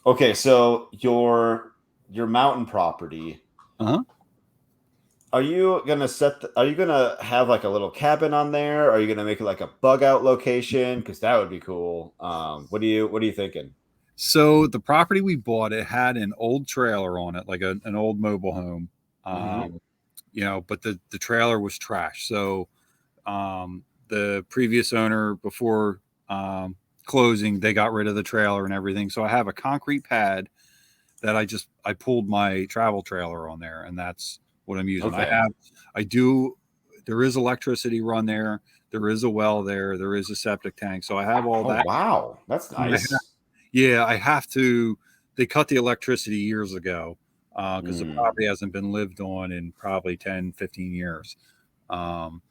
Okay, so your mountain property, Uh-huh. are you gonna have like a little cabin on there? Are you gonna make it like a bug out location? Because that would be cool. What are you thinking? So the property we bought, it had an old trailer on it, like an old mobile home. Hmm. Um, but the trailer was trash. So the previous owner, before closing, they got rid of the trailer and everything. So I have a concrete pad that I pulled my travel trailer on there, and that's what I'm using. Okay. I do. There is electricity run there. There is a well there. There is a septic tank. So I have all Oh that. wow, that's nice. Yeah, I have to. They cut the electricity years ago because the Mm. property hasn't been lived on in probably 10, 15 years. Um,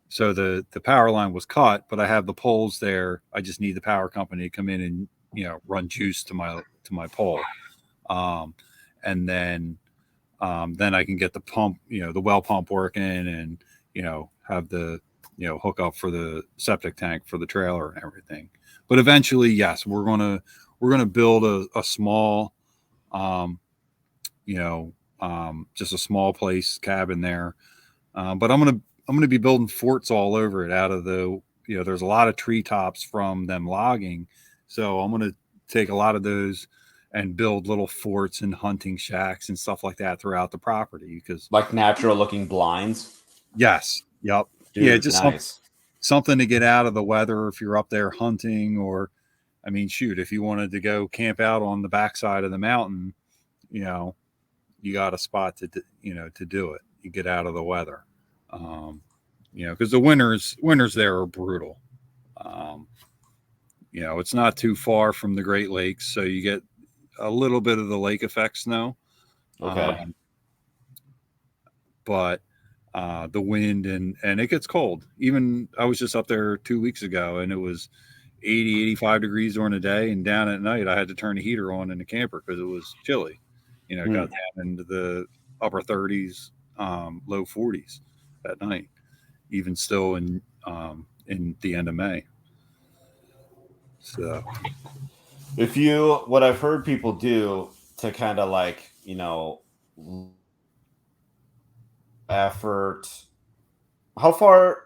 so the power line was cut, but I have the poles there. I just need the power company to come in and run juice to my pole, um, and then I can get the pump, the well pump working, and have the hook up for the septic tank for the trailer and everything. But eventually, yes, we're gonna build a small, um, just a small place cabin there. But I'm gonna be building forts all over it out of the there's a lot of treetops from them logging, so I'm gonna take a lot of those and build little forts and hunting shacks and stuff like that throughout the property. Because Like natural looking blinds, yes, yep, yeah, dude. just Nice. something to get out of the weather if you're up there hunting, or I mean, shoot, if you wanted to go camp out on the backside of the mountain, you know, you got a spot to do it. You get out of the weather, um, because the winters there are brutal. Um, it's not too far from the Great Lakes, so you get a little bit of the lake effect snow, Okay. um, but the wind and it gets cold. Even I was just up there 2 weeks ago, and it was 80, 85 degrees during the day, and down at night I had to turn the heater on in the camper because it was chilly. It got Hmm. down into the upper 30s, low 40s at night, even still in the end of May. So, What I've heard people do to kind of like, effort, how far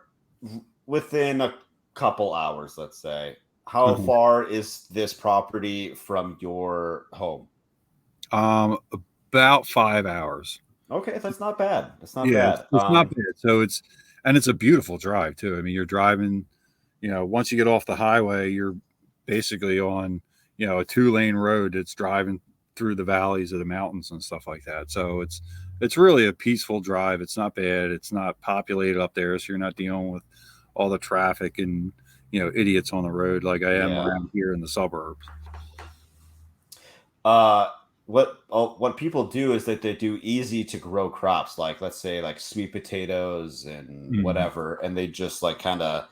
within a couple hours, let's say, how uh-huh. far is this property from your home? About 5 hours. Okay, that's not bad. That's not Yeah, bad. it's not bad. So it's a beautiful drive too. I mean, you're driving, once you get off the highway, you're basically on, a 2 lane road that's driving through the valleys of the mountains and stuff like that. So it's really a peaceful drive. It's not bad. It's not populated up there, so you're not dealing with all the traffic and idiots on the road like I am Yeah. around here in the suburbs. Uh, what people do is that they do easy to grow crops, like let's say like sweet potatoes and Mhm. whatever, and they just like kind of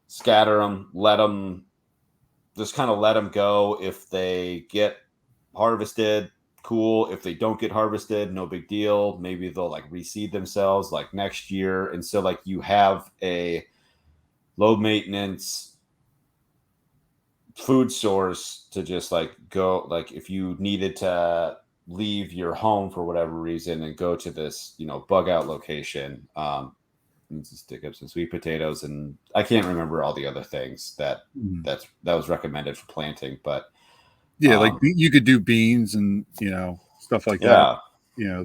scatter them, let them go. If they get harvested, cool. If they don't get harvested, no big deal. Maybe they'll like reseed themselves like next year, and so like you have a low maintenance food source to just like go, like if you needed to leave your home for whatever reason and go to this bug out location, and just stick up some sweet potatoes, and I can't remember all the other things Mhm. that was recommended for planting, but Yeah, like um you could do beans and stuff like that. yeah.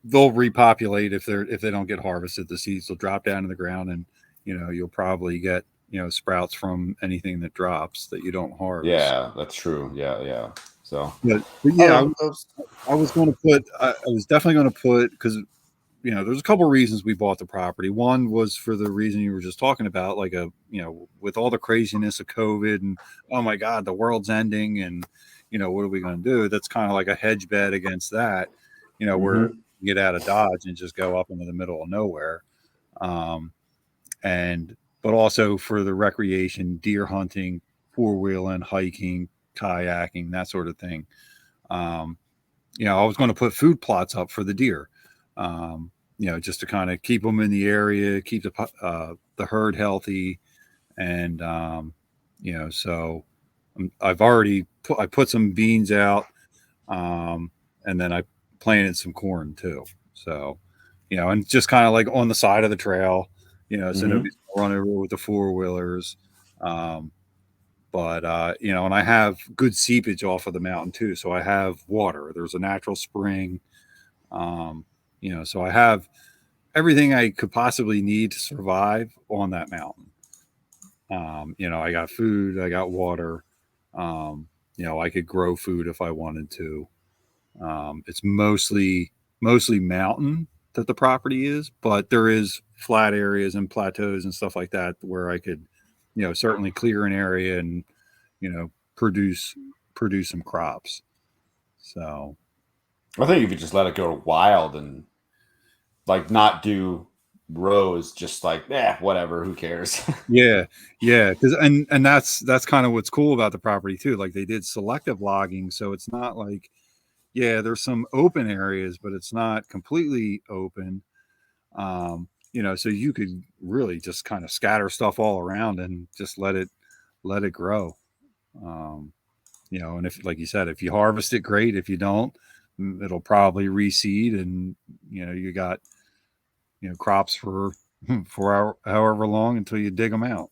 They'll repopulate if they don't get harvested. The seeds will drop down to the ground, and you'll probably get sprouts from anything that drops that you don't harvest. Yeah, that's true. Yeah, yeah. So But I don't yeah, know. Those, I was going to put. I was definitely going to put because there's a couple reasons we bought the property. One was for the reason you were just talking about, like with all the craziness of COVID and oh my God, the world's ending, and what are we going to do? That's kind of like a hedge bet against that. Where mhm. you get out of Dodge and just go up into the middle of nowhere. Um, and but also for the recreation, deer hunting, four wheeling, hiking, kayaking, that sort of thing. Um, I was going to put food plots up for the deer, just to kind of keep them in the area, keep the herd healthy, and so I've already put some beans out, and then I planted some corn too. So, and just kind of like on the side of the trail, so Hmm. nobody's running over with the four wheelers. But and I have good seepage off of the mountain too, so I have water. There's a natural spring, um, so I have everything I could possibly need to survive on that mountain. I got food, I got water. Um, I could grow food if I wanted to. It's mostly mountain that the property is, but there is flat areas and plateaus and stuff like that where I could, certainly clear an area and you know produce some crops. So I think if you just let it go wild and like not do rows, just like whatever, who cares? yeah, because and that's kind of what's cool about the property too. Like they did selective logging, so it's not like there's some open areas, but it's not completely open. So you could really just kind of scatter stuff all around and just let it grow. Um, and if, like you said, if you harvest it, great. If you don't, it'll probably reseed, and you got crops for however long until you dig them out.